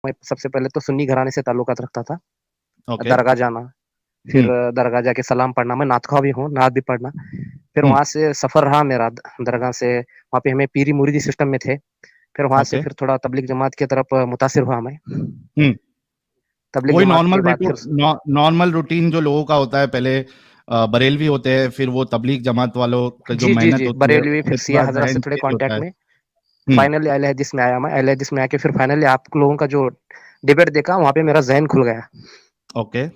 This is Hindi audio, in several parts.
मैं सबसे पहले तो सुन्नी घराने से ताल्लुकात रखता था। ओके। दरगाह जाना, फिर दरगाह जाके सलाम पढ़ना, मैं नात-ख़्वाह भी हूँ, नात भी पढ़ना। फिर वहाँ से सफ़र रहा मेरा दरगाह से, वहाँ पे हमें पीरी-मुरीदी सिस्टम में थे। फिर वहाँ से ओके। फिर थोड़ा तबलीग जमात की तरफ मुतासिर हुआ मैं। तबलीग वही जमात के बाद फिर नॉर्मल रूटीन जो लोगों का होता है, पहले बरेलवी होते हैं, फिर वो तबलीग जमात वालों का जो जी, जी, मेहनत जी, होती है, बरेलवी फिर उसके सिया बाद हज़रत से ज़हन थोड़े चेंज होता कॉन्टैक्ट है। में, फाइनली अहले हदीस में आया मैं। अहले हदीस में आके फिर फाइनली आप लोगों का जो डिबेट देखा, वहाँ पे मेरा ज़हन खुल गया। ओके।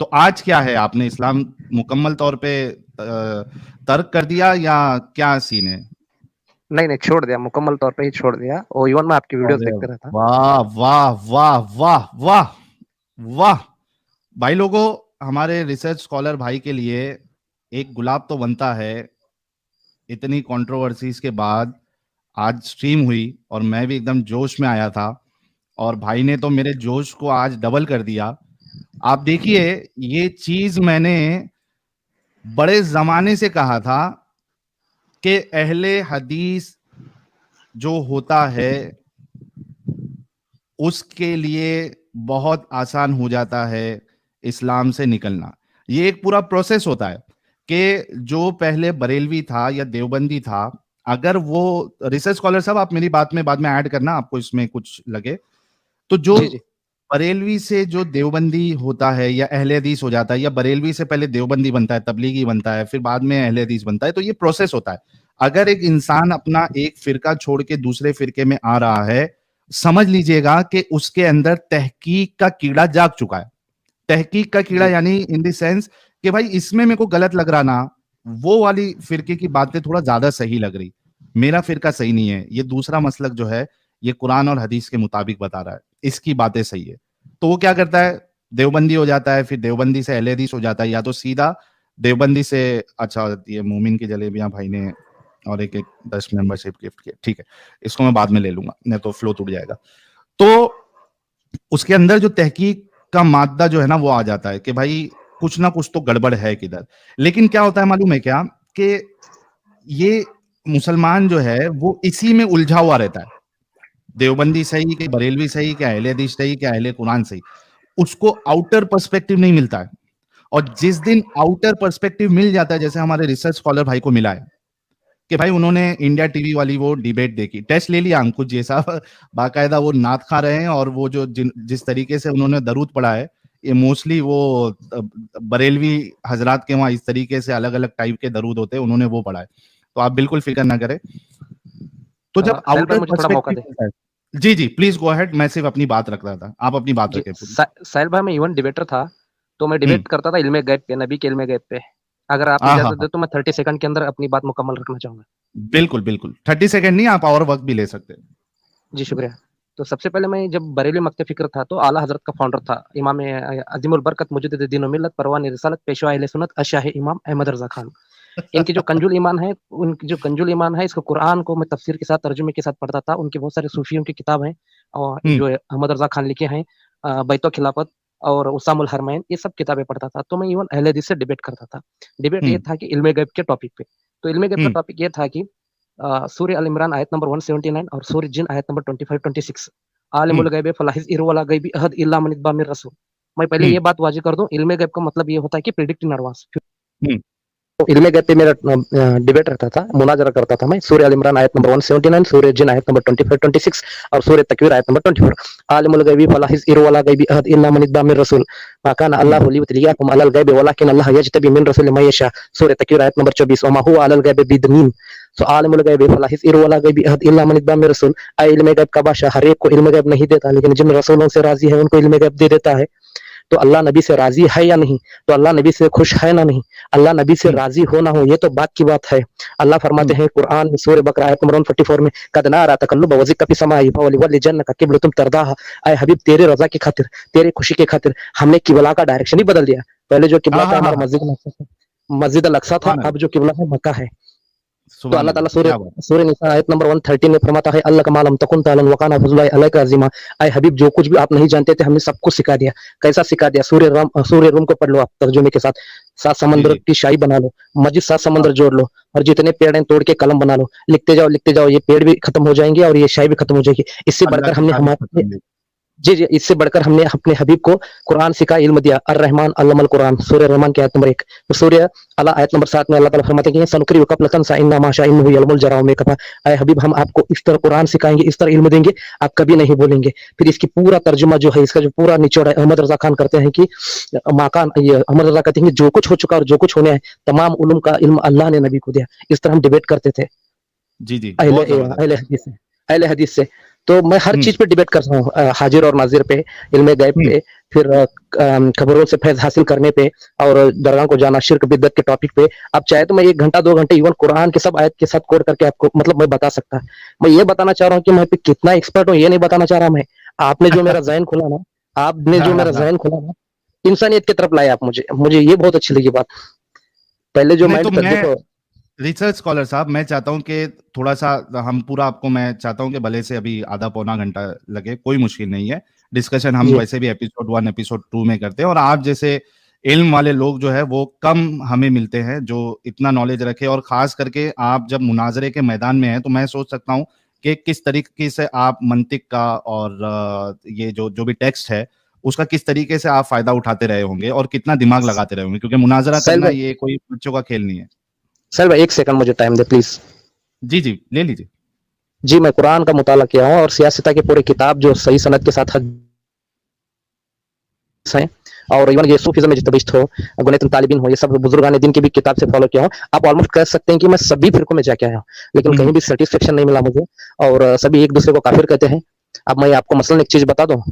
तो आज क्या है? आपने इस्लाम मुकम्मल तौर पे तर्क कर दिया या क्या सीन है? नहीं, नहीं, छोड़ दिया, मुकम्मल तौर पे ही छोड़ दिया और इवन मैं आपकी वीडियोज़ अरे देखता रहता। वाह, वाह, वाह, वाह, वाह! वाह! भाई लोगों, हमारे रिसर्च स्कॉलर भाई के लिए एक गुलाब तो बनता है। इतनी कंट्रोवर्सीज़ के बाद आज स्ट्रीम हुई और मैं भी एकदम जोश में आया था और भाई ने तो मेरे जोश को आज डबल कर दिया। आप देखिए, ये चीज़ मैंने बड़े ज़माने से कहा था कि अहले हदीस जो होता है, उसके लिए बहुत आसान हो जाता है इस्लाम से निकलना। ये एक पूरा प्रोसेस होता है कि जो पहले बरेलवी था या देवबंदी था, अगर वो रिसर्च स्कॉलर साहब, आप मेरी बात में बाद में ऐड करना, आपको इसमें कुछ लगे। तो जो जी, जी। बरेलवी से जो देवबंदी होता है या अहले हदीस हो जाता है, या बरेलवी से पहले देवबंदी बनता है, तबलीगी बनता है, फिर बाद में अहले हदीस बनता है, तो ये प्रोसेस होता है। अगर एक इंसान अपना एक फिरका छोड़ के दूसरे फिरके में आ रहा है, समझ लीजिएगा कि उसके अंदर तहकीक का कीड़ा जाग चुका है। तहकीक का कीड़ा जी। यानी इन द सेंस कि भाई इसमें मेरे को गलत लग रहा ना, वो वाली फिरके की बातें थोड़ा ज्यादा सही लग रही, मेरा फिरका सही नहीं है, ये दूसरा मसलक जो है ये कुरान और हदीस के मुताबिक बता रहा है, इसकी बातें सही है। तो वो क्या करता है, देवबंदी हो जाता है, फिर देवबंदी से अहले हदीस हो जाता है, या तो सीधा देवबंदी से। अच्छा, ये मोमिन की जलेबियां भाई ने और एक 10 मेंबरशिप गिफ्ट किया, ठीक है, इसको मैं बाद में ले लूंगा, नहीं तो फ्लो टूट जाएगा। तो उसके अंदर जो तहकीक का मादा जो है ना, वो आ जाता है कि भाई कुछ ना कुछ तो गड़बड़ है किधर। लेकिन क्या होता है मालूम है क्या, कि ये मुसलमान जो है वो इसी में उलझा हुआ रहता है, देवबंदी सही कि बरेलवी सही कि अहले हदीस सही कि अहले कुरान सही, उसको आउटर पर्सपेक्टिव नहीं मिलता है। और जिस दिन आउटर पर्सपेक्टिव मिल जाता है, जैसे हमारे रिसर्च स्कॉलर भाई को मिला है कि भाई उन्होंने इंडिया टीवी वाली वो डिबेट देखी, टेस्ट ले लिया अंकुश जी साहब, बाकायदा वो नात खा रहे हैं, और वो जो जिस तरीके से उन्होंने दरूद पढ़ा है, ये मोस्टली वो बरेलवी हजरात के वहां इस तरीके से अलग अलग टाइप के दरूद होते हैं, उन्होंने वो पढ़ा है। तो आप बिल्कुल फिक्र ना करें। तो जब साहिल भाई आउटर मुझे थोड़ा मौका पर्सपेक्टिव दें। मिलता है, जी जी प्लीज गो अहेड, मैं सिर्फ अपनी बात रख रहा था, आप अपनी बात जी, रखें पूरी। साहिल भाई मैं इवन डिबेटर था, तो मैं हम्म। डिबेट करता था इल्मे गैब पे, नबी के इल्मे गैब पे। अगर आप हाँ हाँ इजाज़त हाँ, दें तो मैं 30 सेकंड के अंदर अपनी बात मुकम्मल रखना चाहूँगा। बिल्कुल बिल्कुल, 30 सेकंड नहीं, आप और वक्त भी ले सकते हैं। जी, शुक्रिया। तो सबसे पहले मैं जब बरेलवी मक्तब फ़िक्र था, तो आला हज़रत का फाउंडर था इमाम अज़ीमुल बरकत मुजद्दिद दीन व मिल्लत परवान रिसालत पेशवा अहले सुन्नत अशाह इमाम अहमद रज़ा खान। इनकी जो कंजुल ईमान है, इसको कुरान को मैं तफ़सीर के साथ, तर्जुमे के साथ पढ़ता था। उनके बहुत सारे सूफ़ियों की किताब हैं और हम्म। जो अहमद रज़ा खान लिखे हैं, बैतुल खिलाफत और उसामुल हरमैन, ये सब किताबें पढ़ता था। तो मैं इवन अहले हदीस से डिबेट करता था। डिबेट ये हम्म। था कि इल्मे गैब के टॉपिक पे। तो इल्मे गैब का हम्म। टॉपिक ये था कि सूरह अल इमरान आयत नंबर 179 और सूरह जिन आयत नंबर 25-26, हम्म। आलिमुल गैब फला हिज़्इरु वला गैबि अहद इल्ला मन इत्बा मिर रसूल। मैं पहले हम्म। ये बात वाज़िह कर दूँ, इल्मे गैब का मतलब ये होता है कि प्रेडिक्ट इन एडवांस। हम्म। तो इल्मे गैब पे मेरा डिबेट रहता था, मुनाज़रा करता था मैं। सूरह अल इमरान आयत नंबर 179, सूरह जिन आयत नंबर 25-26 और सूरह तकवीर आयत नंबर 24। आलिमुल गैबि फला हिज़्इरु वला गैबि अहद इल्ला मन इत्बा मिर रसूल। मा काना अल्लाहु लियुत्लियाकुम अलल गैबि वलाकिन अल्लाह यज्तबी मिन रसूलिhi मन यशा। सूरह तकवीर आयत नंबर 24। वमा हुवा अलल गैबि बिदनीन। सो आलिमुल गैबि फला हिज़इरु वला गैबि अहद इल्ला मन इत्बा मिर रसूल। इल्मे गैब का बादशाह हर एक को इल्मे गैब नहीं देता, लेकिन जिन रसूलों से राज़ी है उनको इल्मे गैब दे देता है। तो अल्लाह नबी से राजी है या नहीं, तो अल्लाह नबी से खुश है ना नहीं, अल्लाह नबी से राजी हो ना हो, ये तो बात की बात है। अल्लाह फरमाते हैं कुरान में सूरह बकरा आयत नंबर 144 में, कद नारा तकल्लुब वज़िक फी समाई फवलिवल्लि जन्नका क़िब्लतुम तरदाहा। ऐ हबीब तेरे रज़ा की खातिर, तेरे खुशी की खातिर हमने किबला का डायरेक्शन ही बदल दिया। पहले जो किबला हाँ था हाँ हाँ हमारा हाँ, मस्जिद अल अक्सा था, सुभान अब अल्लाह, जो किबला है मक्का है। तो सुभान अल्लाह ताला अल्लाह, सूरह क्या बात। सूरह निसा आयत नंबर 113 में फरमाता है, अल्लाह का मालम तकुन तालन वकाना फज़लुल्लाहि अलैका अज़ीमा। ऐ हबीब जो कुछ भी आप नहीं जानते थे हमने सब कुछ सिखा दिया। कैसा सिखा दिया? सूरह रूम को पढ़ लो आप तर्जुमे के साथ। 7 जी समंदर जी। की शाही बना लो, मस्जिद 7 हाँ, समंदर जोड़ लो और जितने पेड़ हैं तोड़ के कलम बना लो। लिखते जाओ, ये पेड़ भी खत्म हो जाएंगे और ये शाही भी खत्म हो जाएगी। इससे अल्लाह बढ़कर की हमने तारीफ हमारे पसंद है। जी, जी, इससे बढ़कर हमने अपने हबीब को कुरान सिखाया, इल्म दिया। अर्रहमान अल्लमल कुरान, सूरह रहमान की आयत नंबर 1। फिर सूरह अला आयत नंबर 7 में अल्लाह ताला फरमाते हैं कि सनुकरिउ कबलतन सा इन्ना माशा इन्नहु यअलमुल जरा में कफा। ऐ हबीब, हम आपको इस तरह कुरान सिखाएंगे, इस तरह इल्म देंगे, आप कभी नहीं बोलेंगे। फिर इसकी पूरा तर्जुमा जो है, इसका जो पूरा निचोड़ है, अहमद रजा खान करते हैं कि माकान, ये अहमद रजा कहते हैं कि जो कुछ हो चुका और जो कुछ होने है, तमाम उलूम का इल्म अल्लाह ने नबी को दिया। इस तरह हम डिबेट करते थे जी, जी, अहले बहुत ज़बरदस्त। अहले हदीस से। अहले हदीस से तो मैं हर हुँ, चीज पे डिबेट करता हूँ, हाजिर और नाजिर पे, इल्म गैब हुँ, पे, फिर खबरों से फैज हासिल करने पे, और दरगाह को जाना, शिर्क बिदअत के टॉपिक पे। आप चाहे तो मैं 1 घंटा 2 घंटे इवन कुरान के सब आयत के साथ कोट करके आपको मतलब मैं बता सकता। मैं ये बताना चाह रहा हूँ कि मैं पे कितना एक्सपर्ट हूँ, ये नहीं बताना चाह रहा मैं। आपने जो मेरा ज़हन खोला ना, आपने हाँ, जो हाँ, मेरा हाँ। ज़हन खोला ना, इंसानियत की तरफ लाए आप मुझे। मुझे ये बहुत अच्छी लगी बात। पहले जो नहीं तो माइंड था मैं देखो। रिसर्च स्कॉलर साहब, मैं चाहता हूँ कि थोड़ा-सा हम पूरा आपको मैं चाहता हूँ कि भले से अभी आधा पौना घंटा लगे, कोई मुश्किल नहीं है। डिस्कशन हम जी, वैसे भी एपिसोड 1, एपिसोड 2 में करते हैं और आप जैसे इल्म वाले लोग जो है वो कम हमें मिलते हैं, जो इतना नॉलेज रखे और ख़ास करके आप जब मुनाज़रे के मैदान में हैं, तो मैं सोच सकता हूँ कि किस तरीके से आप मंतिक का और ये जो जो भी टेक्स्ट है, उसका किस तरीके से आप फ़ायदा उठाते रहे होंगे और कितना दिमाग लगाते रहे होंगे क्योंकि मुनाज़रा साहिल करना भाई, ये कोई बच्चों का खेल नहीं है। साहिल भाई 1 सेकंड मुझे टाइम दे प्लीज़। जी, जी, ले लीजिए। जी, मैं कुरान का मुताला किया हूँ और सियासत की पूरी किताब जो सही सनद के साथ हैं, और इवन ये सूफीज़्म में जितने हो, गुनैतुल तालिबीन हो, ये सब बुजुर्गान दीन की भी किताब से फॉलो किया हूँ। आप ऑलमोस्ट कह सकते हैं कि मैं सभी फ़िरकों में जाके आया हूँ, लेकिन हुँ, कहीं हुँ। भी सैटिस्फैक्शन नहीं मिला मुझे, और सभी एक-दूसरे को काफ़िर कहते हैं। अब मैं आपको मसलन एक चीज़ बता दूँ,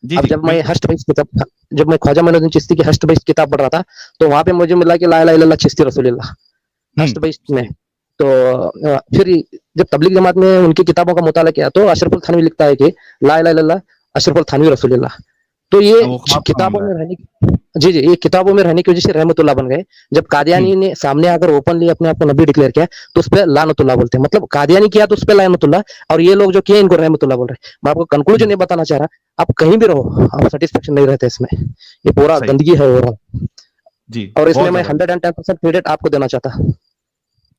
जी, अब जी, बिल्कुल। जब मैं ख्वाजा मोइनुद्दीन चिश्ती की हश्त बहिश्त किताब पढ़ रहा था, तो वहाँ पे मुझे मिला कि ला इलाहा इल्लल्लाह चिश्ती रसूलुल्लाह, हुँ, हश्त बहिश्त में। सही। तो फिर जब तबलीग जमात में उनकी किताबों का मुताला किया, तो अशरफुल थानवी लिखता है कि ला इलाहा इल्लल्लाह अशरफुल थानवी रसूलुल्लाह। तो ये वो ख्वाब का किताबों मामला है। में रहने की, जी, जी, ये किताबों में रहने की वजह से रहमतुल्लाह बन गए। जब हुँ, कादियानी ने सामने आकर ओपनली अपने आप को नबी डिक्लेयर किया, तो उस पे लानतुल्लाह बोलते हैं। मतलब कादियानी किया तो उस पे लानतुल्लाह, और ये लोग जो किए इनको रहमतुल्लाह बोल रहे हैं। मैं आपको हुँ, कंक्लूजन ये बताना चाह रहा, आप कहीं भी रहो, आप सैटिस्फैक्शन नहीं रहते इसमें। ये पूरा सही। गंदगी है ओवरऑल, जी, और इसमें बहुत मैं ज़बरदस्त। 110% क्रेडिट आपको देना चाहता।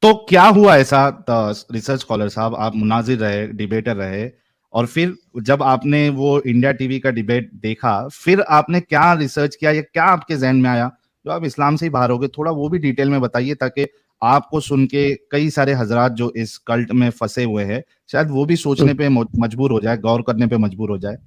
तो क्या हुआ ऐसा रिसर्च स्कॉलर साहब आप मुनाज़िर रहे, डिबेटर रहे और फिर जब आपने वो इंडिया टीवी का डिबेट देखा, फिर आपने क्या रिसर्च किया या क्या आपके ज़हन में आया, जो आप इस्लाम से ही बाहर हो गए? थोड़ा वो भी डिटेल में बताइए ताकि आपको सुन के कई सारे हज़रात जो इस कल्ट में फँसे हुए हैं, शायद वो भी सोचने पे मजबूर हो जाए, गौर करने पे मजबूर हो जाए।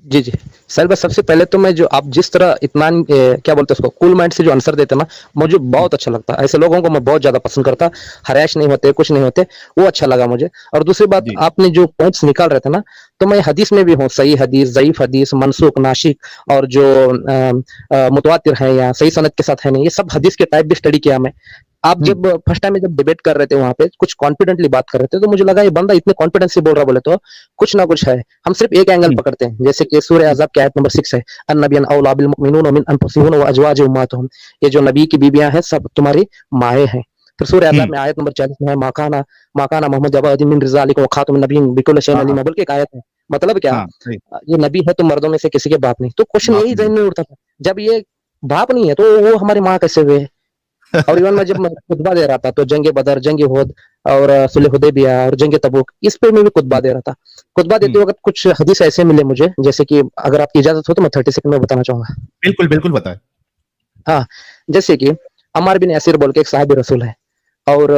जी, जी। सर बस सबसे पहले तो मैं जो आप जिस तरह इत्मीनान क्या बोलते हैं उसको, कूल माइंड से जो आंसर देते हैं ना, मुझे हुँ, बहुत अच्छा लगता है। ऐसे लोगों को मैं बहुत ज़्यादा पसंद करता, हरैश नहीं होते, कुछ नहीं होते, वो अच्छा लगा मुझे। और दूसरी बात, जी। आपने जो पॉइंट्स निकाल रहे थे ना, तो मैं हदीस में भी हूँ, सही हदीस, ज़ईफ़ हदीस, मनसूख, नासिख, और जो मुतवातिर है या सही सनद के साथ है नहीं, ये सब हदीस के टाइप भी स्टडी किया मैं। आप हुँ, जब फर्स्ट टाइम में जब डिबेट कर रहे थे वहाँ पे, कुछ कॉन्फिडेंटली बात कर रहे थे, तो मुझे लगा ये बंदा इतने कॉन्फिडेंस से बोल रहा है, बोले तो कुछ ना कुछ है। हम सिर्फ एक एंगल हुँ, पकड़ते हैं, जैसे कि सूरह हुँ, अहज़ाब की आयत नंबर 6 है, अन्नबिय्युन औला बिल मुमिनीन मिन अनफुसिहिम व अज़वाजिहिम उम्महातुहुम। ये जो नबी की बीवियां हैं, सब तुम्हारी माएँ हैं। फिर सूरह हुँ। अहज़ाब में आयत नंबर 40 में है, माकाना मोहम्मद अबा अहदिन मिन रिजालिकुम व खातमुन नबिय्यीन बिकुल्लि शैइन हाँ, हाँ, अलीमा, बोल के एक आयत है। मतलब क्या, हाँ, सही। ये नबी है तो मर्दों में से किसी के बाप नहीं। तो क्वेश्चन बाप यही नहीं ज़हन है। में उठता था, जब ये बाप नहीं है तो वो हमारी माँ कैसे हुए? और इवन मैं जब मैं खुतबा दे रहा था, तो जंग बदर, जंग उहद, और सुलह हुदैबिया और जंग तबूक, इस पे मैं भी खुतबा हुँ, दे रहा था। खुतबा हुँ। देते वक्त कुछ हदीस ऐसे मिले मुझे, जैसे कि अगर आपकी इजाजत हो तो मैं 30 सेकंड में बताना चाहूंगा। बिल्कुल, बिल्कुल बताएँ। हाँ, जैसे कि अम्मार बिन यासिर बोल के एक साहिब रसूल है, और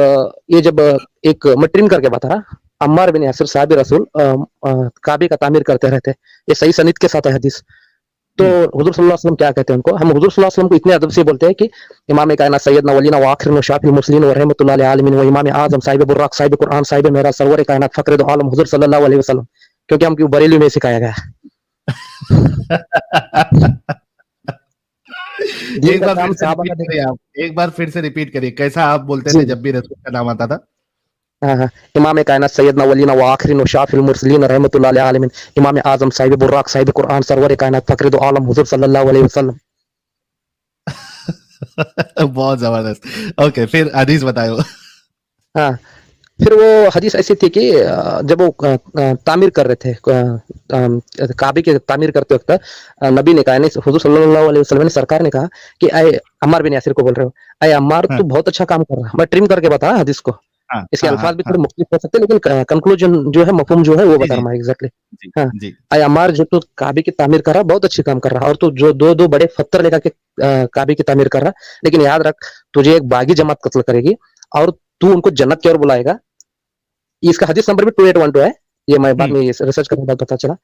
ये जब एक मैं ट्रिम करके बता रहा, अम्मार बिन यासिर साहिब रसूल काबे का तामीर करते रहते, ये सही सनद के साथ है हदीस। तो हुँ। हुजूर सल्लल्लाहु अलैहि वसल्लम क्या कहते हैं उनको, हम हुजूर सल्लल्लाहु अलैहि वसल्लम को इतने अदब से बोलते हैं कि इमाम कायनात सैयदना वलीना व आखिरुन व शाफिल मुरसलीन व रहमतुल्लाह लिल आलमीन व इमाम आज़म साहिब बुर्राक साहिब कुरान साहिब मेराज सरवर कायनात फखरे दो आलम हुजूर सल्लल्लाहु अलैहि वसल्लम, क्योंकि हमको बरेली में सिखाया गया है। दीन एक का बार फिर काम से सहाबा रिपीट का देखो। करिए आप। एक बार फिर से रिपीट करिए, कैसा आप बोलते थे जी, जब भी रसूल का नाम आता था? हाँ, हाँ। इमाम कायनात सैयदना वलीना व आखिरुन व शाफिल मुरसलीन रहमतुल्लाह लिल आलमीन इमाम आज़म साहिब बुर्राक साहिब कुरान सरवर कायनात फखरे दो आलम हुजूर सल्लल्लाहु अलैहि वसल्लम। बहुत ज़बरदस्त। ओके, फिर हदीस बताओ। हाँ, फिर वो हदीस ऐसी थी कि जब वो तामीर कर रहे थे, काबे की तामीर करते वक्त नबी ने कहा, नहीं हुजूर सल्लल्लाहु अलैहि वसल्लम ने, सरकार ने कहा कि अय अम्मार बिन यासिर को बोल रहे हो, अय अम्मार हाँ, तू बहुत अच्छा काम कर रहा है। मैं ट्रिम करके बता हदीस को, हाँ, इसके हाँ, अल्फाज हाँ, भी हाँ। थोड़े मुख्तलिफ हो सकते हैं, लेकिन कंक्लूजन जो है, मफहूम जो है वो जी, बता जी, रहा हूँ एग्जैक्टली। जी, हाँ, जी। अय अम्मार, जो तू काबे की तामीर कर रहा, बहुत अच्छी काम कर रहा, और तू जो दो दो बड़े पत्थर लेकर के काबे की तामीर कर रहा, लेकिन याद रख, तुझे एक बागी जमात कत्ल करेगी और तू उनको जन्नत की ओर बुलाएगा। इसका हदीस नंबर भी 2812 है, ये मैं बाद हुँ, में रिसर्च करने के बाद पता चला।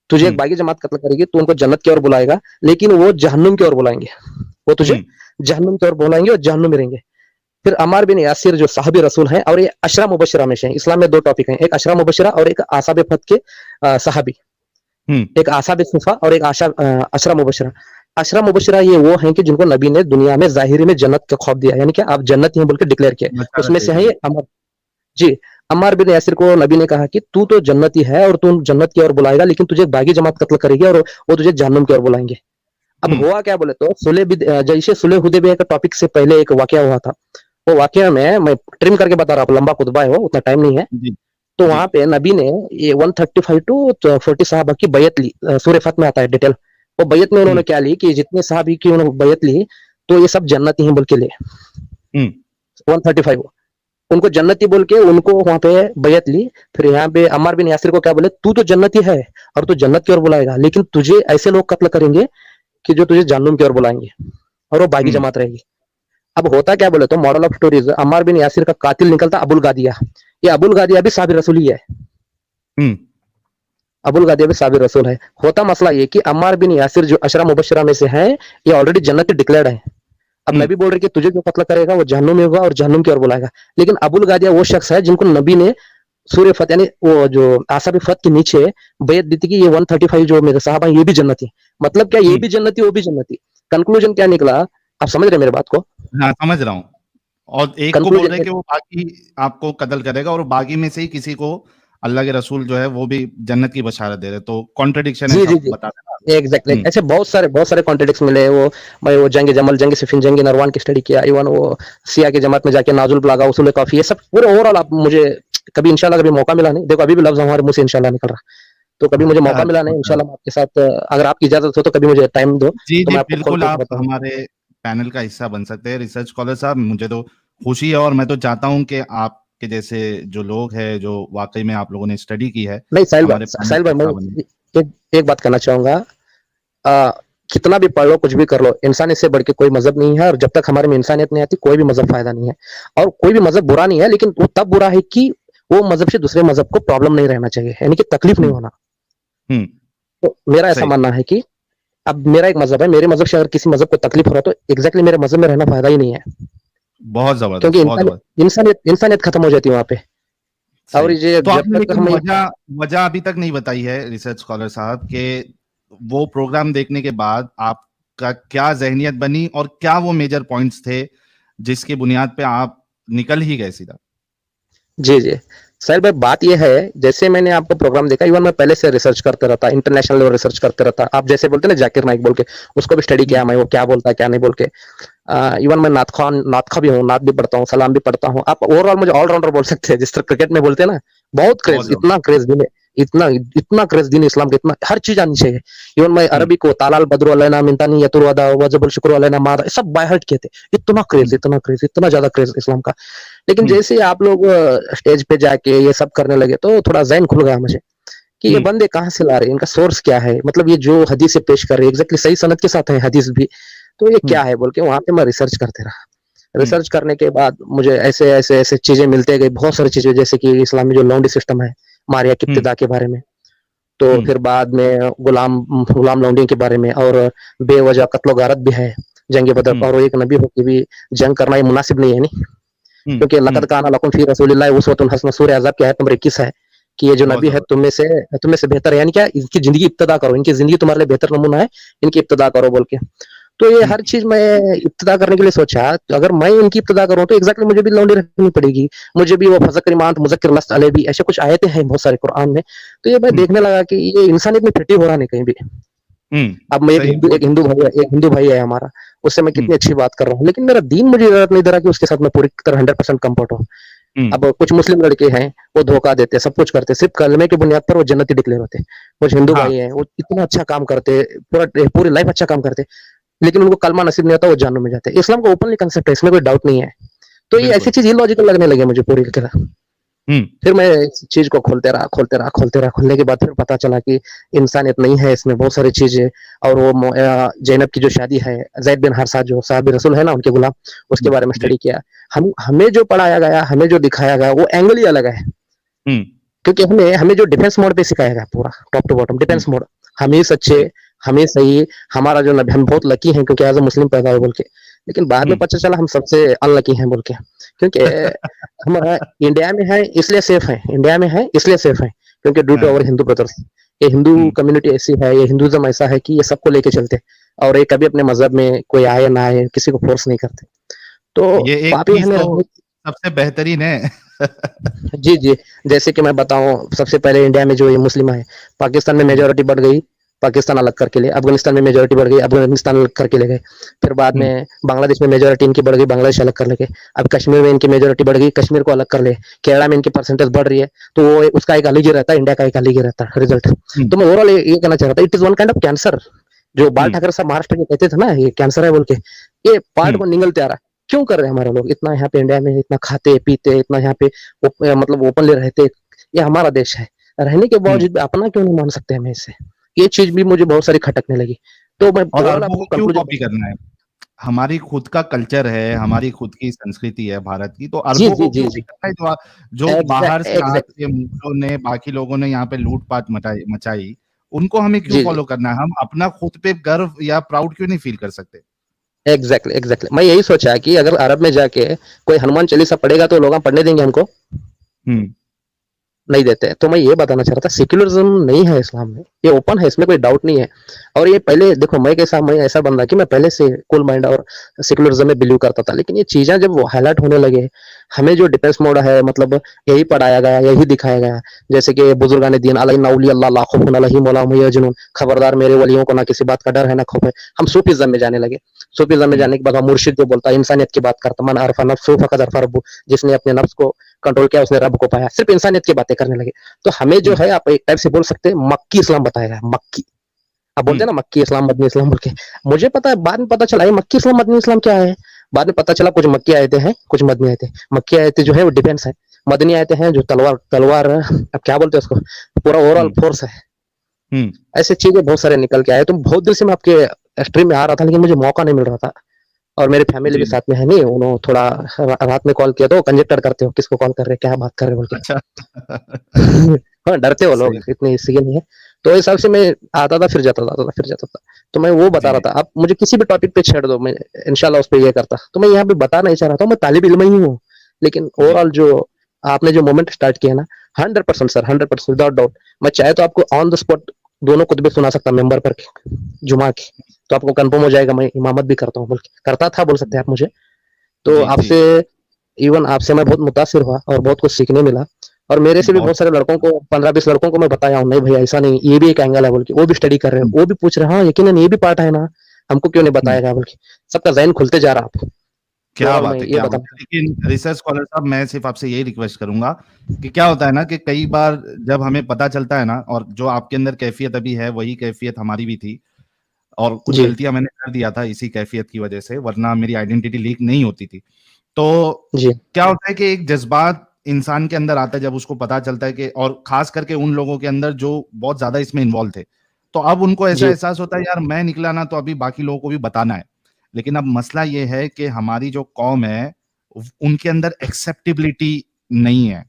तुझे हुँ, एक बागी जमात कत्ल करेगी, तू उनको जन्नत की ओर बुलाएगा, लेकिन वो जहन्नुम की ओर बुलाएंगे, वो तुझे हुँ, जहन्नुम की ओर बुलाएंगे और जहन्नुम में रहेंगे। फिर अमार बिन यासिर जो साहबी रसूल हैं, और ये अशरा मुबशरा में से हैं। इस्लाम में दो टॉपिक हैं, एक अशरा मुबशरा और एक आसाब फत के साहबी। हुँ, एक आसाब सुफा और एक अशरा मुबशरा। अशरा मुबशरा ये वो हैं कि जिनको नबी ने दुनिया में जाहिरी में जन्नत का खौफ दिया, यानी कि आप जन्नती हैं बोल के डिक्लेयर किया। बशारत उसमें दे से है दी। ये अमर। जी, अम्मार बिन यासिर को नबी ने कहा कि तू तो जन्नती है और तू जन्नत की ओर बुलाएगा, लेकिन तुझे बागी जमात कत्ल करेगी और वो तुझे जहन्नुम की ओर बुलाएंगे। अब हुँ, हुआ क्या बोले तो, जैसे सुलह हुदैबिया का टॉपिक से पहले एक वाकया हुआ था। वो वाकया में मैं ट्रिम करके बता रहा हूँ, लंबा खुतबा है वो, उतना टाइम नहीं है। जी, तो जी, वहां पे नबी ने ये 135 टू 40 साहबा की बैयत ली। सूरह फत में आता है डिटेल। वो बैयत में हुँ, उन्होंने क्या ली कि जितने साहबी की उन्होंने बैयत ली, तो ये सब जन्नती हैं बोल के लिए हुँ, 135 उनको जन्नती बोल के उनको वहां पे बैयत ली। फिर यहाँ पे अम्मार बिन यासिर को क्या बोले, तू तो जन्नती है और तू जन्नत की ओर बुलाएगा, लेकिन तुझे ऐसे लोग कत्ल करेंगे कि जो तुझे जहन्नुम की ओर बुलाएंगे, और वो बागी हुँ, जमात रहेगी। अब होता क्या बोले तो, मॉडल ऑफ स्टोरीज, अम्मार बिन यासिर का कातिल निकलता अबुल गादिया। ये अबुल गादिया भी साबिर रसूल ही है। हुँ, अबुल गादिया भी साबिर रसूल है। होता मसला ये कि अम्मार बिन यासिर जो अशरा मुबशरा में से है, ये ऑलरेडी जन्नती डिक्लेयर्ड है। अब हुँ, नबी बोल रहे कि तुझे जो कत्ल करेगा वो जहन्नुम में होगा और जहन्नुम की ओर बुलाएगा। लेकिन अबुल गादिया वो शख्स है जिनको नबी ने सूर्य फत, यानी वो जो आसाब फत के नीचे बैत दी थी कि ये 135 जो मेरे साहब हैं ये भी जन्नती। मतलब क्या, ये हुँ। भी जन्नती वो भी जन्नती। कंक्लूजन क्या निकला, आप समझ रहे हैं मेरे बात को? हाँ, समझ रहा हूँ। और एक को बोल रहे हैं कंक्लूजन, कि वो बाकी आपको कत्ल करेगा और बाकी में से ही किसी को अल्लाह के रसूल जो है वो भी जन्नत की बशारत दे रहे हैं। तो कॉन्ट्रडिक्शन है जी जी सब जी, बता रहे हैं ना। एग्जैक्टली हुँ, ऐसे बहुत सारे कॉन्ट्रडिक्ट्स मिले। वो मैं वो जंग जमल, जंग सिफिन, जंग नरवान की स्टडी किया। इवन वो सिया की जमात में जाके नाजुल बलागा, उसूल काफी, ये सब पूरे ओवरऑल आप मुझे कभी इंशाल्लाह कभी मौका मिला नहीं, देखो अभी भी लफ्ज हमारे मुंह से इंशाल्लाह निकल रहा, तो कभी मुझे मौका मिला नहीं। अच्छा। इंशाल्लाह मैं आपके साथ, अगर आपकी इजाजत हो तो कभी मुझे टाइम दो, जी, तो जी, मैं आपको खोल बिल्कुल खोल के आप बताऊँ। हमारे पैनल का हिस्सा बन सकते हैं रिसर्च स्कॉलर साहब। मुझे तो खुशी है और मैं तो चाहता हूँ कि आपके जैसे जो लोग हैं, जो वाक़ई में आप लोगों ने स्टडी की है, नहीं हमारे पैनल साहिल का भाई, मैं हिस्सा बने। एक एक बात कहना चाहूंगा। आ, कितना भी पढ़ लो, कुछ भी कर लो, इंसानियत से बढ़ के कोई मजहब नहीं है, और जब तक हमारे में इंसानियत नहीं आती कोई भी मजहब फायदा नहीं है। और कोई भी मजहब बुरा नहीं है, लेकिन वो तब बुरा है कि वो मजहब से दूसरे मजहब को प्रॉब्लम नहीं रहना चाहिए, यानी कि तकलीफ नहीं हुँ, होना। हुँ, तो मेरा ऐसा सही। मानना है कि अब मेरा एक मजहब है, मेरे मजहब से अगर किसी मजहब को तकलीफ हो रहा है तो एग्जैक्टली मेरे मजहब में रहना फायदा ही नहीं है। बहुत ज़बरदस्त, क्योंकि बहुत ज़बरदस्त। इंसानियत खत्म हो जाती है वहां पे। और सही। ये तो जब आपने तक लेकिन हम, वजह वजह अभी तक नहीं बताई है रिसर्च स्कॉलर साहब कि वो प्रोग्राम देखने के बाद आपका क्या ज़हनियत बनी और क्या वो मेजर पॉइंट्स थे, जिसकी बुनियाद पे आप निकल ही गए सीधा? जी जी, सर भाई बात ये है, जैसे मैंने आपको प्रोग्राम देखा, इवन मैं पहले से रिसर्च करते रहता, इंटरनेशनल लेवल रिसर्च करते रहता। आप जैसे बोलते ना जाकिर नाइक बोल के, उसको भी स्टडी हुँ, किया मैं, वो क्या बोलता है क्या नहीं बोल के। इवन मैं नात खा भी हूँ, नात भी पढ़ता हूँ, सलाम भी पढ़ता हूँ। आप ओवरऑल मुझे ऑलराउंडर बोल सकते हैं, जिस तरह क्रिकेट में बोलते हैं ना। बहुत बहुत क्रेज, ज़बरदस्त। इतना क्रेज दिन, इतना इतना क्रेज दिन इस्लाम के, इतना हर चीज आनी चाहिए। इवन मैं हुँ, अरबी को तालाल बद्र अलैना मिंतानी यतुरवादा वजबुल शुक्र अलैना मादा सब बाय हार्ट किए थे। हुँ, इतना क्रेज, इतना ज्यादा क्रेज इस्लाम का। लेकिन हुँ, जैसे ही आप लोग स्टेज पे जाके ये सब करने लगे, तो थोड़ा जहन खुल गया मुझे कि ये हुँ, बंदे कहाँ से ला रहे हैं, इनका सोर्स क्या है, मतलब ये जो हदीस से पेश कर रहे हैं एग्जैक्टली सही सनद के साथ है हदीस भी, तो ये हुँ, क्या है बोल के वहां पे मैं रिसर्च करते रहा। हुँ, रिसर्च करने के बाद मुझे ऐसे ऐसे ऐसे चीजें मिलते गई, बहुत सारी चीजें, जैसे कि इस्लामी जो लॉन्डी सिस्टम है, मारिया की हुँ, इब्तिदा के बारे में। तो हुँ, फिर बाद में गुलाम गुलाम लॉन्डिंग के बारे में, और बेवजह कत्लो गारत भी है जंग बदर, हुँ, और एक नबी होकर भी जंग करना ये मुनासिब नहीं है, नहीं। हुँ, क्योंकि हुँ, लक़द काना लकुम फी रसूलिल्लाहि उस्वतुन हसना, सूरह अहज़ाब की आयत नंबर 21 है कि ये जो बहुत नबी है ज़बरदस्त। तुम में से बेहतर है, यानी क्या, इनकी जिंदगी इब्तिदा करो, इनकी जिंदगी तुम्हारे लिए बेहतर नमूना है, इनकी इब्तिदा करो बोल के। तो ये हुँ, हर चीज मैं इब्तिदा करने के लिए सोचा, तो अगर मैं इनकी इब्तिदा करूं तो एग्जैक्टली मुझे भी लौंडी रखनी पड़ेगी। मुझे भी वो फज़कर ईमान मुज़क्किर लस्त अलैहि भी, ऐसे कुछ आयतें हैं बहुत सारे कुरान में। तो ये मैं हुँ, देखने लगा कि ये इंसानियत में फिट ही हो रहा नहीं कहीं भी। हुँ, अब मैं सही बहुत एक हिंदू भाई है हमारा, उससे मैं हुँ, कितनी अच्छी बात कर रहा हूँ, लेकिन मेरा दीन मुझे इजाजत नहीं दे रहा कि उसके साथ मैं पूरी तरह 100% कंफर्ट हूँ। हुँ, अब कुछ मुस्लिम लड़के हैं, वो धोखा देते, सब कुछ करते, सिर्फ कलमे की बुनियाद पर वो जन्नती डिक्लेयर होते। कुछ हिंदू हाँ, भाई हैं, वो इतना अच्छा काम करते, पूरी लाइफ अच्छा काम करते, लेकिन उनको कलमा नसीब नहीं होता, वो जहन्नुम में जाते हैं। इस्लाम का ओपनली कंसेप्ट है, इसमें कोई डाउट नहीं है। तो ये ऐसी बिल्कुल। चीज इलॉजिकल लगने लगी मुझे पूरी तरह। फिर मैं इस चीज को खोलते रहा, खोलने के बाद फिर पता चला कि इंसानियत नहीं है इसमें, बहुत सारी चीजें। और वो ज़ैनब की जो शादी है, ज़ैद बिन हारिसा जो साहब रसूल है ना, उनके गुलाम, उसके बारे में जी। स्टडी किया। हमें जो पढ़ाया गया, हमें जो दिखाया गया, वो एंगल ही अलग है। हुँ, क्योंकि हमें हमें जो डिफेंस मोड पे सिखाया गया पूरा टॉप टू बॉटम हुँ, डिफेंस मोड, हम ही सच्चे, राइट। हम ही सही, हमारा जो नबी, हम बहुत लकी हैं क्योंकि एज अ मुस्लिम पैदा हुए बोल के। लेकिन बाद में हुँ। पता चला हम सबसे अनलकी हैं बोल के, क्योंकि हम इंडिया में है इसलिए सेफ है, इंडिया में है इसलिए सेफ है, क्योंकि ड्यू टू हाँ, अवर हिंदू ब्रदर्स। ये हिंदू हुँ। कम्युनिटी ऐसी है, ये हिंदुइज्म ऐसा है कि ये सबको लेके चलते, और ये कभी अपने मजहब में कोई आए ना आए किसी को फोर्स नहीं करते। तो ये एक पापी चीज़ हमें तो रहने। सबसे बेहतरीन है। जी, जी। जैसे कि मैं बताऊँ, सबसे पहले इंडिया में जो ये मुस्लिम है, पाकिस्तान में हुँ, मेजॉरिटी बढ़ गई, पाकिस्तान अलग करके ले, अफ़गानिस्तान में मेजॉरिटी बढ़ गई, अफ़गानिस्तान अलग करके ले गए। फिर बाद हुँ, में बांग्लादेश में मेजॉरिटी इनकी बढ़ गई, बांग्लादेश अलग कर ले गए। अब कश्मीर में इनकी मेजॉरिटी बढ़ गई, कश्मीर को अलग कर ले। केरला में इनकी परसेंटेज बढ़ रही है, तो वो उसका एक अलग ही रहता है, इंडिया का एक अलग ही रहता है रिज़ल्ट। हुँ, तो मैं ओवरऑल ये कहना चाह रहा था, it is one kind of cancer. जो बाल हुँ, ठाकरे साहब महाराष्ट्र में कहते थे ना, ये कैंसर है बोल के, ये पार्ट हुँ, वो निगलते आ रहा है। क्यों कर रहे हैं हमारे लोग इतना यहाँ पे इंडिया में, इतना खाते-पीते, इतना यहाँ पे मतलब ओपनली रहते। ये हमारा देश है, रहने के हुँ। बावजूद भी अपना क्यों नहीं मान सकते हमें इससे? ये चीज़ भी मुझे बहुत सारी खटकने लगी। तो मैं और ओवरऑल अरबों आपको को क्यों कंक्लूजन। कॉपी करना है? हमारी खुद का कल्चर है, हमारी खुद की संस्कृति है भारत की, तो जी, अरबों जी, को जी, क्यों जी। करना है? जो बाहर से एग्ज़ैक्ट आके मुगलों ने, बाकी लोगों ने यहाँ पे लूट-पाट मचाई, उनको हमें क्यों जी, जी। फॉलो करना है? हम अपना खुद पे गर्व या प्राउड क्यों नहीं फील कर सकते? एग्ज़ैक्टली। मैं यही सोचा कि अगर अरब में जाके कोई हनुमान चालीसा पढ़ेगा तो लोग वहाँ पढ़ने देंगे हमको? हुँ, नहीं देते। तो मैं ये बताना चाह रहा था, सेक्युलरिज़्म नहीं है इस्लाम में, ये ओपन है, इसमें कोई डाउट नहीं है। और ये पहले देखो, मैं ऐसा बंदा कि मैं पहले से कूल माइंड और सेक्युलरिज़्म में बिलीव करता था। लेकिन ये चीज़ें जब वो हाइलाइट होने लगे, हमें जो डिफेंस मोड है, मतलब यही पढ़ाया गया, यही दिखाया गया। जैसे कि बुजुर्गान दीन अला इन्ना औलिया अल्लाह ला खौफुन अलैहिम वला हुम यहज़नून, खबरदार मेरे वलियों को ना किसी बात का डर है ना खौफ है। हम सूफीज़्म में जाने लगे। सूफीज़्म में हुँ, जाने के बाद मुर्शिद जो बोलता है इंसानियत की बात करता, मन अरफ़ा नफ्सहु फ़क़द अरफ़ा रब्बहु, जिसने अपने नफ्स को कंट्रोल किया उसने रब को पाया। सिर्फ इंसानियत की बातें करने लगे। तो हमें जो हुँ, है, आप एक टाइप से बोल सकते हैं, मक्की इस्लाम बताया गया है, मक्की। आप बोलते हुँ, हैं ना मक्की इस्लाम, मदनी इस्लाम बोल के। मुझे पता है, बाद में पता चला ये मक्की इस्लाम, मदनी इस्लाम क्या है? बाद में पता चला कुछ मक्की आयतें हैं, कुछ मदनी आयतें। मक्की आयतें जो है वो डिफेंस है। मदनी आयतें हैं जो तलवार तलवार अब क्या बोलते हैं उसको, पूरा ओवरऑल हुँ, फोर्स है। हुँ। ऐसी चीज़ें बहुत सारे निकल के आए। तो बहुत दिन से मैं आपके स्ट्रीम में आ रहा था, लेकिन मुझे मौका नहीं मिल रहा था। और मेरी फैमिली भी जी, जी। साथ में है नहीं, उन्होंने थोड़ा रात में कॉल किया तो कंजेक्टर करते हो, किसको कॉल कर रहे हैं, क्या बात कर रहे हैं बोल के। अच्छा। हाँ, डरते हो लोग, सही। इतनी इसलिए नहीं है। तो इस हिसाब से मैं आता था, फिर जाता था, आता था, फिर जाता था। तो मैं वो बता जी, रहा जी। था, आप मुझे किसी भी टॉपिक पे छेड़ दो, मैं इंशाल्लाह उस पे ये करता। तो मैं यहाँ पे बता नहीं चाह रहा था, मैं तालिब इल्म ही हूँ। लेकिन जी। ओवरऑल जो आपने जो मोमेंट स्टार्ट किया ना, 100% सर, 100% विदाउट डाउट। मैं चाहे तो आपको ऑन द स्पॉट दोनों खुतबे सुना सकता मेंबर पर के, जुमा के। तो आपको कंफर्म हो जाएगा मैं इमामत भी करता हूँ बोल के, करता था बोल सकते हैं आप मुझे। तो जी, जी। आपसे, इवन आपसे मैं बहुत मुतासिर हुआ और बहुत कुछ सीखने मिला। और मेरे से भी बहुत बहुत सारे लड़कों को, 15-20 लड़कों को मैं बताया हूँ, नहीं भैया ऐसा नहीं, ये भी एक एंगल है बोल के। वो भी स्टडी कर रहे हैं, हुँ, वो भी पूछ रहे हैं, हाँ यकीनन ये भी पार्ट है ना, हमको क्यों नहीं हुँ। बताया गया बोल के। सबका ज़हन खुलते जा रहा है। तो क्या ओवरऑल मैं बात है, ये क्या बात बताना है। लेकिन रिसर्च स्कॉलर साहब, मैं सिर्फ़ आपसे यही रिक्वेस्ट करूँगा कि क्या होता है ना कि कई बार जब हमें पता चलता है ना, और जो आपके अंदर कैफ़ियत अभी है, वही कैफ़ियत हमारी भी थी, और कुछ जी, गलतियाँ मैंने कर दिया था इसी कैफ़ियत की वजह से, वरना मेरी आइडेंटिटी लीक नहीं होती थी। तो जी, क्या होता है कि एक जज़्बात इंसान के अंदर आता है जब उसको पता चलता है कि, और ख़ास करके उन लोगों के अंदर जो बहुत ज़्यादा इसमें इन्वॉल्व थे। तो अब उनको ऐसा जी, एहसास होता है, यार मैं निकला ना, तो अभी बाकी लोगों को भी बताना है। लेकिन अब मसला ये है कि हमारी जो कौम है, उनके अंदर एक्सेप्टेबिलिटी नहीं है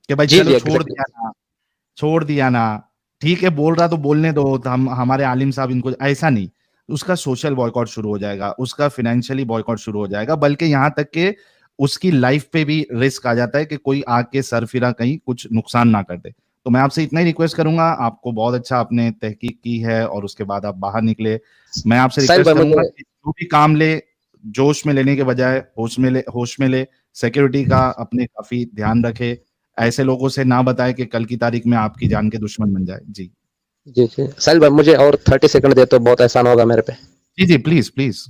कि भाई जी, चलो जी, छोड़ एग्ज़ैक्टली। दिया ना, छोड़ दिया ना, ठीक है बोल रहा तो बोलने दो, तो हम हमारे आलिम साहब इनको, ऐसा नहीं। उसका सोशल बॉयकॉट शुरू हो जाएगा, उसका फाइनेंशियली बॉयकॉट शुरू हो जाएगा, बल्कि यहाँ तक कि उसकी लाइफ पे भी रिस्क आ जाता है कि कोई आके सरफिरा कहीं कुछ नुकसान ना कर दे। तो मैं आपसे इतना ही रिक्वेस्ट करूँगा, आपको बहुत अच्छा आपने तहकीक की है और उसके बाद आप बाहर निकले। मैं आपसे साहिल रिक्वेस्ट भाई करूँगा मुझे। कि जो भी काम ले, जोश में लेने के बजाय होश में ले, सिक्योरिटी का अपने काफ़ी ध्यान रखें। ऐसे लोगों से ना बताएँ कि कल की तारीख में आपकी जान के दुश्मन बन जाए। जी। जी, जी। साहिल भाई मुझे और 30 सेकंड दे तो बहुत एहसान होगा मेरे पे। जी, जी, प्लीज़, प्लीज़।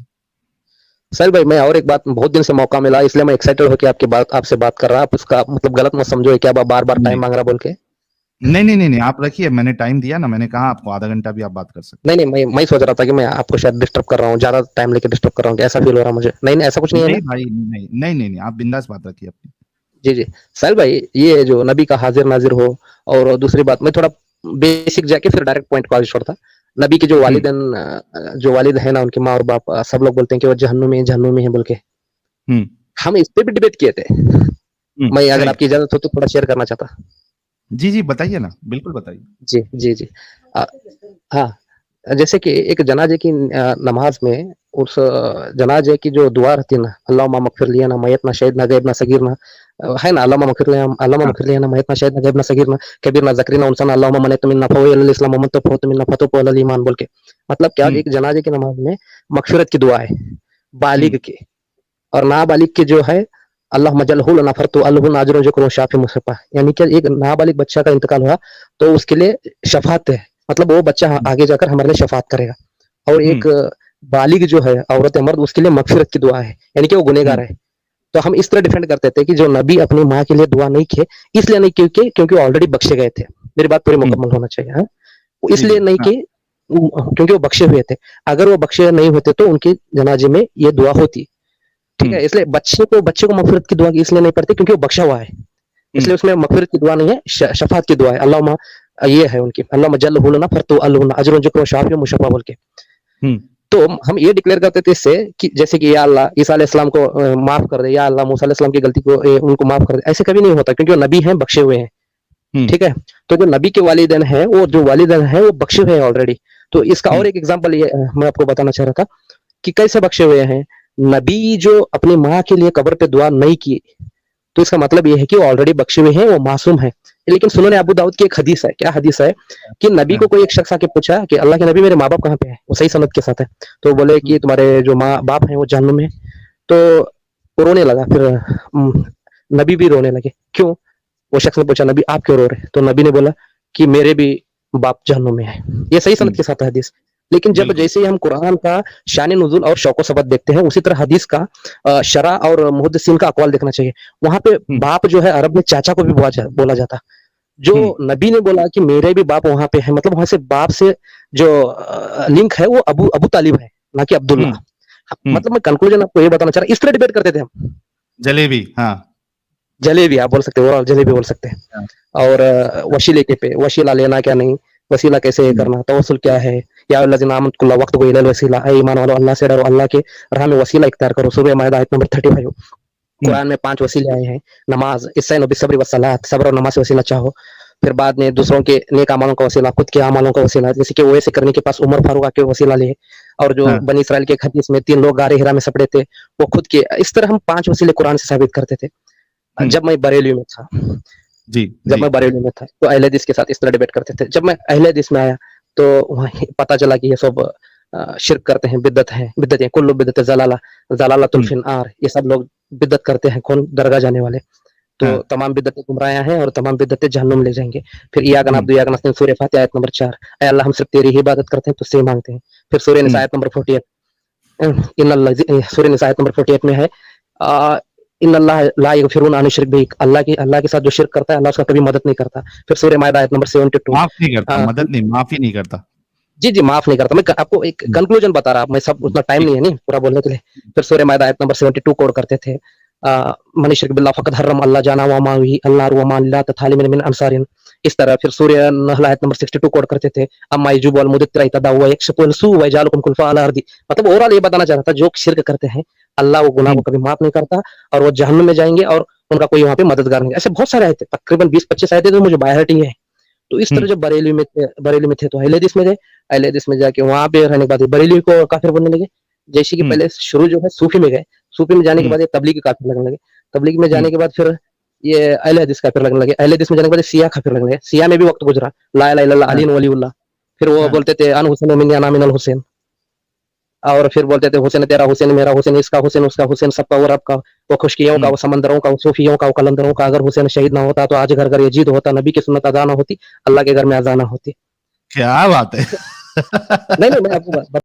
साहिल भाई, मैं और एक बात, बहुत दिन से मौका मिला इसलिए मैं एक्साइटेड होके आपकी बात आपसे बात कर रहा। आप उसका मतलब गलत मत समझो कि अब आप बार-बार टाइम नहीं, माँग रहा बोल के। नहीं, आप रखिए, मैंने टाइम दिया ना, मैंने कहा आपको आधा घंटा भी आप बात कर सकते नहीं मैं सोच रहा था कि मैं आपको शायद डिस्टर्ब कर रहा हूँ, ज्यादा टाइम लेके डिस्टर्ब कर रहा हूँ, ऐसा फील हो रहा है मुझे। नहीं ऐसा कुछ हैं। नहीं है ना। नहीं भाई, नहीं, आप बिंदास बात रखिए अपनी। जी जी। साहिल भाई, ये जो नबी का हाजिर नाजिर हो, और दूसरी बात मैं थोड़ा बेसिक जाके फिर डायरेक्ट पॉइंट को आगे छोड़ता। नबी के जो हम्म, वालिदैन, जो वालिद है ना, उनके माँ और बाप, सब लोग बोलते हैं कि वो जहन्नुम में है बोल के। हम्म, हम इस पे भी डिबेट किए थे। मैं अगर सही। आपकी इजाजत हो तो थोड़ा शेयर करना चाहता। जी, बताइए ना, बिल्कुल बताइए। जी जी जी। अ, हाँ, जैसे कि एक जनाजे की नमाज में, उस जनाजे की जो दुआ रहती है ना, अल्लाहुम्मा मगफिर लिना मय्यतना शहीदना गैबना सगीरना, है ना, अल्लाहुम्मा हाँ, मगफिर लिना मय्यतना शहीदना गैबना सगीरना कबीरना ज़करीना उनसना अल्लाहुम्मा मन मिन्ना फवल इस्लाम मन तो फौत मिन्ना फतुप अल ईमान बोल के। मतलब क्या, हम्म, एक जनाजे की नमाज में मगफिरत की दुआ है हम्म, बालिग की, और नाबालिग की जो है अल्लाह मजलहु लना फरतु अल्लाहु नाजरुन जो शाफी मुसफ़ा, यानी कि एक नाबालिग बच्चा का इंतकाल हुआ तो उसके लिए शफात है, मतलब वो बच्चा हम्म, आगे जाकर हमारे लिए शफात करेगा। और एक हम्म, बालिग जो है औरत या मर्द, उसके लिए मगफिरत की दुआ है, यानी कि वो गुनेगार हम्म, है। तो हम इस तरह डिफेंड करते थे कि जो नबी अपनी माँ के लिए दुआ नहीं किए, इसलिए नहीं, क्योंकि वो ऑलरेडी बख्शे गए थे। मेरी बात पूरी हम्म, मुकम्मल होना चाहिए, हाँ। वो जी, इसलिए नहीं हाँ, कि क्योंकि वो बख्शे हुए थे। अगर वो बख्शे नहीं होते तो उनके जनाजे में ये दुआ होती। ठीक हम्म, है, इसलिए बच्चे को मगफिरत की दुआ इसलिए नहीं पड़ती क्योंकि वो बख्शा हुआ है। हम्म, इसलिए उसमें मगफिरत की दुआ नहीं है, शफात की दुआ है। अल्लाह, ये है उनकी, अल्लाह जल हुलना फरतु अल्लाह अजर जो शाफी मुशफ़ा बोल के। हम्म, तो हम ये डिक्लेयर करते थे इससे कि जैसे कि या अल्लाह ईसा अलैहिस्सलाम को माफ कर दे, या अल्लाह मूसा अलैहिस्सलाम की गलती को उनको माफ कर दे, ऐसे कभी नहीं होता क्योंकि वो नबी हैं, बख्शे हुए हैं। हम्म, ठीक है। तो जो नबी के वालिदैन हैं, वो जो वालिदैन हैं वो बख्शे हुए हैं ऑलरेडी। तो इसका और हम्म, एक एग्जांपल ये मैं आपको बताना चाह रहा था कि कैसे बख्शे हुए हैं। नबी जो अपनी माँ के लिए कब्र पे दुआ नहीं की, तो इसका मतलब ये है कि वो ऑलरेडी बख्शे हुए हैं, वो मासूम है। लेकिन सुनने अबू दाऊद की एक हदीस है, क्या हदीस है कि नबी को हाँ, कोई एक शख्स आके पूछा कि अल्लाह के नबी, मेरे माँ बाप कहाँ पे है, वो सही सनद के साथ है। तो बोले कि हम्म, तुम्हारे जो माँ बाप हैं वो जहन्नुम में है। तो वो रोने लगा। फिर नबी भी रोने लगे। क्यों? वो शख्स ने पूछा, नबी आप क्यों रो रहे? तो नबी ने बोला कि मेरे भी बाप जहन्नुम में है। ये सही सनद के साथ है हदीस। लेकिन जब बिल्कुल। जैसे ही हम कुरान का शान नुज़ूल और शौक सबद देखते हैं, उसी तरह हदीस का शरा और मुहद्दिसीन का अक़वाल देखना चाहिए। वहां पे हम्म, बाप जो है, अरब में चाचा को भी बोला जाता। जो हम्म, नबी ने बोला कि मेरे भी बाप वहां पे है, मतलब वहां से बाप से जो लिंक है वो अबू अबू तालिब है, ना कि अब्दुल्ला। हम्म, हम्म, मतलब मैं कंक्लूजन आपको ये बताना चाह रहा, इस तरह डिबेट करते थे हम। जलेबी, हाँ, जलेबी आप बोल सकते हो, और जलेबी बोल सकते हैं। हाँ, और वशीले के पे, वशीला लेना क्या नहीं, वसीला कैसे हम्म, करना, तवस्सुल क्या है। या लज़ीना आमनू कुल्ला वक्त को इलल वसीला, ए ईमान वालों, अल्लाह से डरो, अल्लाह के राह में वसीला इख्तियार करो। सूरह माइदा आयत नंबर 35। हम्म, कुरान में 5 वसीले आए हैं। नमाज, इस्ताइनु बिस्सब्रि वस्सलात, सब्र और नमाज से वसीला चाहो। फिर बाद में दूसरों के नेक अमालों का वसीला, खुद के अमालों का वसीला, जैसे कि ओवैसी करने के पास उमर फारूक आके वसीला लिए। और जो हाँ, बनी इसराइल के एक हदीस में 3 लोग गारे हिरा में सपड़े थे, वो खुद के। इस तरह हम 5 वसीले कुरान से साबित करते थे। हम्म, जब मैं बरेली में था, जी, जब जी, मैं बरेली में था तो अहले हदीस के साथ इस तरह डिबेट करते थे। जब मैं अहले हदीस में आया तो वहीं पता चला कि ये सब शिर्क करते हैं, बिदअत है, बिदअत है, कुल्लु बिदअत ज़लाला, ज़लालतुल हम्म, फिन्नार। ये सब लोग बिदअत करते हैं, कौन? दरगाह जाने वाले। तो हाँ, तमाम बिदअतें गुमराह हैं और तमाम बिदअतें जहन्नुम ले जाएंगे। फिर इय्याका हम्म, नअब्दु व इय्याका नस्तईन, सूरह फातिहा आयत नंबर 4। ऐ अल्लाह, हम सिर्फ तेरी ही इबादत करते हैं, तुझसे ही मांगते हैं। फिर सूरह निसा हम्म, आयत नंबर 48, सूरह निसा आयत नंबर 48 में है इन्नल्लाह ला यगफिरुन अन युश्रक बिही, अल्लाह के साथ जो शिर्क करता है, अल्लाह उसका कभी मदद नहीं करता। फिर सूरह माइदा आयत नंबर 72। माफ नहीं करता, अ, मदद नहीं, माफ ही नहीं करता। जी, जी, माफ नहीं करता। मैं आपको एक हम्म, कंक्लूजन बता रहा, मैं सब उतना टाइम ठीक, नहीं है नहीं पूरा बोलने के लिए। फिर सूरह माइदा आयत नंबर 72 कोड करते थे, मन युश्रिक बिल्लाह फ़क़द हर्रम अल्लाह जाना व माही अन्नार व मा लिल्लाह तथालिमिन मिन अंसारिन। इस तरह फिर सूरह नहल आयत नंबर 62 कोड करते थे, अम्मा यजुबु अल मुदत्तिर इत्तदा व यक्शिफुल सू व यजअलुकुम खुलफा अल अर्दी। मतलब ओवरऑल ये बताना चाह रहा था, जो शिर्क करते हैं, अल्लाह वो गुनाह को हम्म, कभी माफ नहीं करता, और वो जहन्नुम में जाएंगे और उनका कोई वहां पे मददगार नहीं। ऐसे बहुत सारे आयत, तकरीबन 20-25 आयतें तो मुझे बाय हार्ट ही है। तो इस तरह हम्म, जब बरेली में थे तो अहले हदीस में गए। अहले हदीस में जाके वहां पे रहने के बाद बरेली को काफिर बनने लगे। जैसे कि हम्म, पहले शुरू जो है सूफी में गए, सूफी में जाने के हम्म, बाद ये तबलीगी काफिर लगने लगे। तबलीगी में हम्म, जाने के बाद फिर ये अहले हदीस काफिर लगने लगे। अहले हदीस में जाने के बाद सिया काफिर लगने लगे। सिया में भी वक्त गुजरा, ला इलाहा इल्लल्लाह हाँ, अली वलीउल्लाह। फिर वो हाँ, बोलते थे अन हुसैन मिन अना मिनल हुसैन। और फिर बोलते थे हुसैन तेरा हुसैन मेरा हुसैन, इसका हुसैन उसका हुसैन, सबका वो रब का, वो खुशकियों का, हम्म, वो समंदरों का, वो सूफियों का, वो कलंदरों का। अगर हुसैन शहीद ना होता तो आज घर घर यजीद होता, नबी की सुन्नत अदा ना होती, अल्लाह के घर में अजाना होती। क्या बात है। नहीं नहीं, मैं आपको